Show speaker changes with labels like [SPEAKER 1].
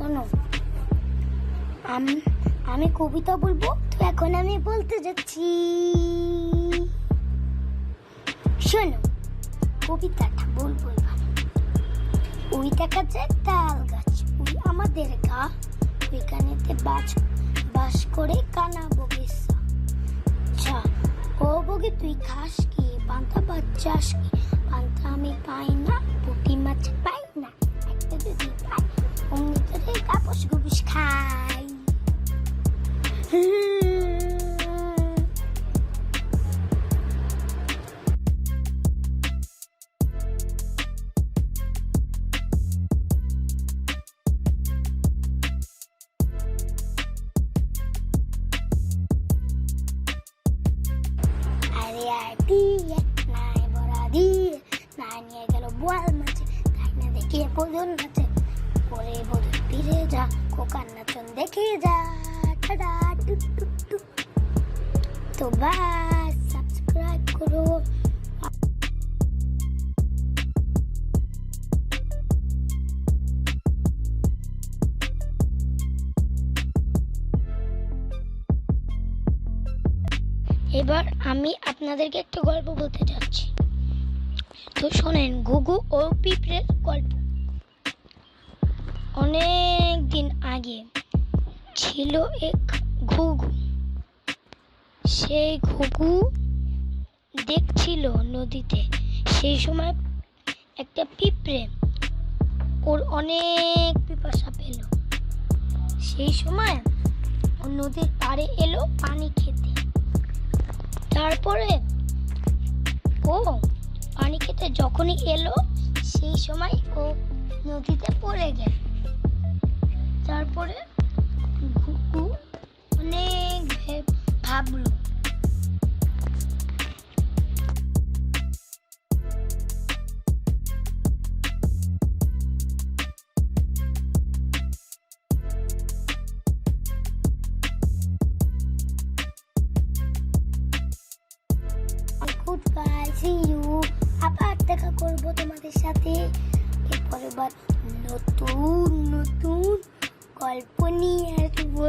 [SPEAKER 1] শোনো, আমি কবিতা বলবো, তো এখন আমি বলতে যাচ্ছি। শোনো, কবিতাটা বলবো এবার। ওই দেখা যায় তাল গাছ, ওই আমাদের গা, ওইখানেতে বাস করে কানা বগিসা। আচ্ছা, ও বগে তুই খাস কি, পান্তা বাচ্চাস কি? পান্তা আমি পাই না, পুঁটি মাছ পাই না, একটা যদি পাই অমনি করে কাপস গুবিস খাই। দিয়ে নাই বড়া দিয়ে নাই নিয়ে গেল বোয়াল মাছে, তাই না দেখিয়ে বোঝন নাচে, করে বোঝন ফিরে যা, খোকার নাচন দেখে যা। টাটা টুক টুক টুক। তো বাস সাবস্ক্রাইব করো। এবার আমি আপনাদেরকে একটা গল্প বলতে যাচ্ছি। তো শোনেন, ঘুঘু ও পিঁপড়ের গল্প। অনেক দিন আগে ছিল এক ঘুঘু। সেই ঘুঘু দেখছিল নদীতে, সেই সময় একটা পিঁপড়ে ওর অনেক পিপাসা পেল। সেই সময় ও নদীর পাড়ে এলো পানি খেতে। তারপরে ও পানি খেতে যখনই এলো, সেই সময় ও নদীতে পড়ে গেল। তারপরে ঘুঘু অনেক ভাবলো, গুড বাই, সি ইউ। আবার দেখা করবো তোমাদের সাথে এরপরের বার নতুন নতুন গল্প নিয়ে আসবো।